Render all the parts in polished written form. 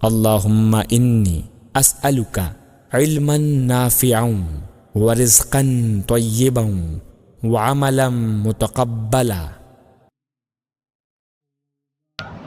اللہم انی اسألک علما نافعا ورزقا طیبا وعملا متقبلا۔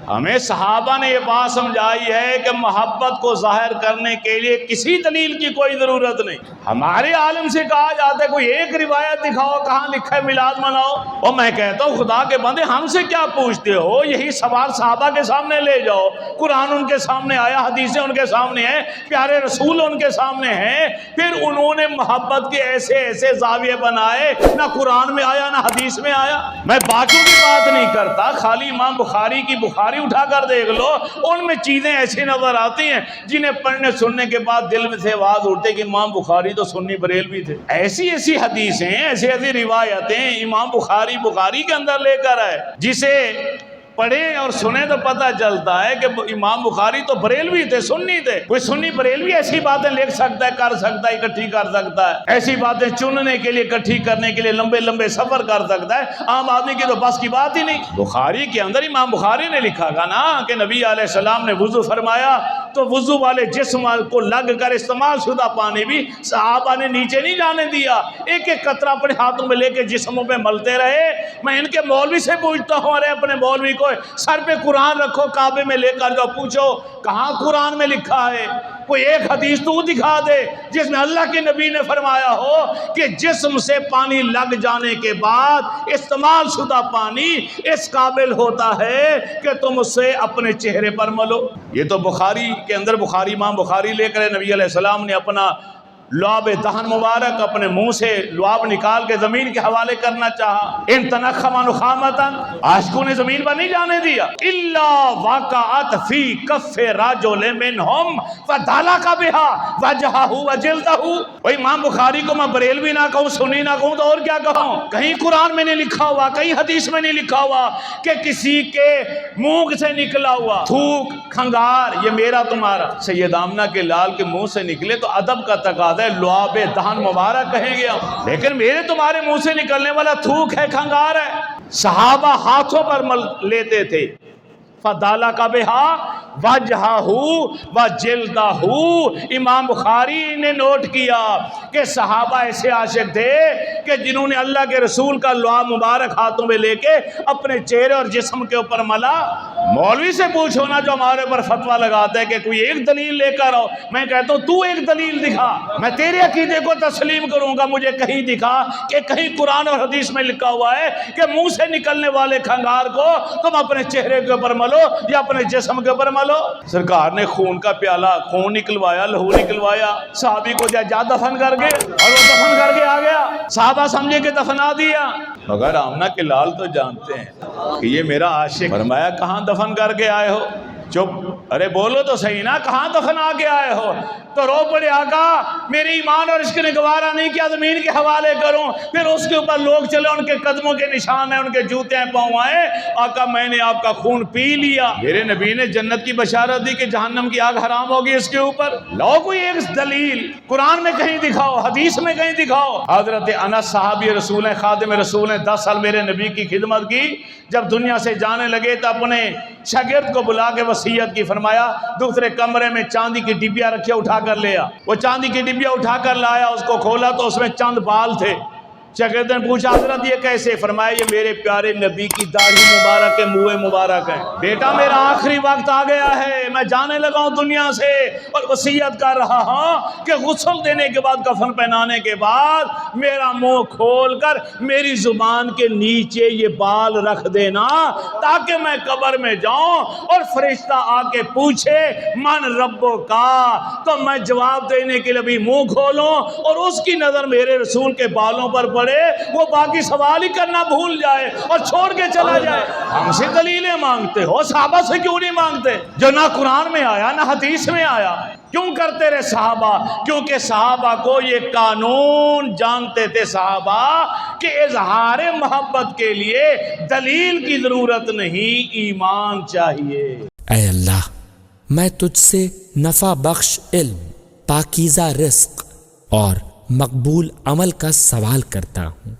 ہمیں صحابہ نے یہ بات سمجھائی ہے کہ محبت کو ظاہر کرنے کے لیے کسی دلیل کی کوئی ضرورت نہیں۔ ہمارے عالم سے کہا جاتا ہے کوئی ایک روایت دکھاؤ کہاں لکھا ہے میلاد مناؤ، اور میں کہتا ہوں خدا کے بندے ہم سے کیا پوچھتے ہو؟ یہی سوال صحابہ کے سامنے لے جاؤ، قرآن ان کے سامنے آیا، حدیثیں ان کے سامنے ہیں، پیارے رسول ان کے سامنے ہیں، پھر انہوں نے محبت کے ایسے ایسے زاویے بنائے، نہ قرآن میں آیا نہ حدیث میں آیا۔ میں باقیوں کی بات نہیں کرتا، خالی امام بخاری کی بخاری اٹھا کر دیکھ لو، ان میں چیزیں ایسی نظر آتی ہیں جنہیں پڑھنے سننے کے بعد دل میں سے آواز اٹھتے کہ امام بخاری تو سنی بریلوی تھے۔ ایسی ایسی حدیثیں، ایسی ایسی روایتیں امام بخاری کے اندر لے کر آئے، جسے پڑھیں اور سنیں تو پتہ چلتا ہے کہ امام بخاری تو بریلوی تھے، سنی تھے۔ کوئی سنی بریلوی ایسی باتیں لکھ سکتا ہے، کر سکتا ہے، اکٹھی کر سکتا ہے، ایسی باتیں چننے کے لیے، اکٹھی کرنے کے لیے لمبے لمبے سفر کر سکتا ہے؟ عام آدمی کی تو بس کی بات ہی نہیں۔ بخاری کے اندر امام بخاری نے لکھا گا نا کہ نبی علیہ السلام نے وضو فرمایا تو وضو والے جسم کو لگ کر استعمال شدہ پانی بھی صحابہ نے نیچے نہیں جانے دیا، ایک ایک قطرہ اپنے ہاتھوں میں لے کے جسموں پہ ملتے رہے۔ میں ان کے مولوی سے پوچھتا ہوں، ارے اپنے مولوی کو سر پہ قرآن رکھو، کعبے میں لے کر جاؤ، پوچھو کہاں قرآن میں لکھا ہے؟ کوئی ایک حدیث تو دکھا دے جس میں اللہ کے نبی نے فرمایا ہو کہ جسم سے پانی لگ جانے کے بعد استعمال شدہ پانی اس قابل ہوتا ہے کہ تم اسے اپنے چہرے پر ملو۔ یہ تو بخاری کے اندر امام بخاری لے کر نبی علیہ السلام نے اپنا لعاب دہن مبارک اپنے منہ سے لعاب نکال کے زمین کے حوالے کرنا چاہا۔ ان تنخم نخامتن، عاشقوں نے زمین پر نہیں جانے دیا۔ الا وقعت فی کف رجل منہم فدلک بها وجهه وجلده۔ وہ امام بخاری کو میں بریلوی نہ کہوں، سنی نہ کہوں تو اور کیا کہوں؟ کہیں قرآن میں نہیں لکھا ہوا، کہیں حدیث میں نہیں لکھا ہوا کہ کسی کے منہ سے نکلا ہوا تھوک، کھنگار، یہ میرا تمہارا، سید آمنہ کے لال کے منہ سے نکلے تو ادب کا تقاضا ہے، لعاب دہن مبارک کہیں گے ہم، لیکن میرے تمہارے منہ سے نکلنے والا تھوک ہے، کھنگار ہے۔ صحابہ ہاتھوں پر مل لیتے تھے۔ فَدَالَكَ بِهَا وَجْهَهُ وَجِلْدَهُ۔ امام بخاری نے نوٹ کیا کہ صحابہ ایسے عاشق تھے کہ جنہوں نے اللہ کے رسول کا لعاب مبارک ہاتھوں میں لے کے اپنے چہرے اور جسم کے اوپر ملا۔ مولوی سے پوچھو نا جو ہمارے اوپر فتویٰ لگاتا ہے کہ کوئی ایک دلیل لے کر آؤ، میں کہتا ہوں تو ایک دلیل دکھا، میں تیرے عقیدے کو تسلیم کروں گا، مجھے کہیں دکھا کہ کہیں قرآن اور حدیث میں لکھا ہوا ہے کہ منہ سے نکلنے والے کھنگار کو تم اپنے چہرے کے اوپر ملو یا اپنے جسم کے اوپر ملو۔ سرکار نے خون کا پیالہ، خون نکلوایا، لہو نکلوایا، صحابی کو جا دفن کر کے، اور وہ دفن کر کے آ گیا، صحابہ سمجھے کہ دفنا دیا، مگر آمنہ کے لال تو جانتے ہیں کہ یہ میرا عاشق۔ فرمایا کہاں دفن کر کے آئے ہو؟ چپ، ارے بولو تو صحیح نا، کہاں دفنا کے آئے ہو؟ تو رو پڑے، آقا میرے ایمان اور عشق نے گوارا نہیں کیا زمین کے حوالے کروں، پھر اس کے اوپر لوگ چلے، ان کے قدموں کے نشان ہیں، ان کے جوتے ہیں، پاؤں آئے، آقا میں نے آپ کا خون پی لیا۔ میرے نبی نے جنت کی بشارت دی کہ جہنم کی آگ حرام ہوگی اس کے اوپر۔ لاؤ کوئی ایک دلیل، قرآن میں کہیں دکھاؤ، حدیث میں کہیں دکھاؤ۔ حضرت انس صحابی رسول ہیں، خادم رسول ہیں، 10 سال میرے نبی کی خدمت کی، جب دنیا سے جانے لگے تو اپنے شاگرد کو بلا کے وصیت کی، فرمایا دوسرے کمرے میں چاندی کی ڈبیا رکھے، اٹھا کر لے آ۔ وہ چاندی کی ڈبیا اٹھا کر لایا، اس کو کھولا تو اس میں چند بال تھے۔ شاگرد نے پوچھا حضرت یہ کیسے؟ فرمایا یہ میرے پیارے نبی کی داڑھی مبارک ہے، منہ مبارک ہے۔ بیٹا میرا آخری وقت آ گیا ہے، میں جانے لگا ہوں دنیا سے، اور وصیت کر رہا ہوں کہ غسل دینے کے بعد، کفن پہنانے کے بعد میرا منہ کھول کر میری زبان کے نیچے یہ بال رکھ دینا، تاکہ میں قبر میں جاؤں اور فرشتہ آ کے پوچھے من ربو کا، تو میں جواب دینے کے لیے بھی منہ کھولوں اور اس کی نظر میرے رسول کے بالوں پر پڑے، وہ باقی سوال ہی کرنا بھول جائے اور چھوڑ کے چلا جائے۔ ہم سے دلیلیں مانگتے ہو، صحابہ سے کیوں نہیں مانگتے جو نہ قرآن میں آیا نہ حدیث میں آیا؟ کیوں کرتے رہے صحابہ؟ کیونکہ صحابہ کو یہ قانون جانتے تھے صحابہ کہ اظہار محبت کے لیے دلیل کی ضرورت نہیں، ایمان چاہیے۔ اے اللہ، میں تجھ سے نفع بخش علم، پاکیزہ رزق اور مقبول عمل کا سوال کرتا ہوں۔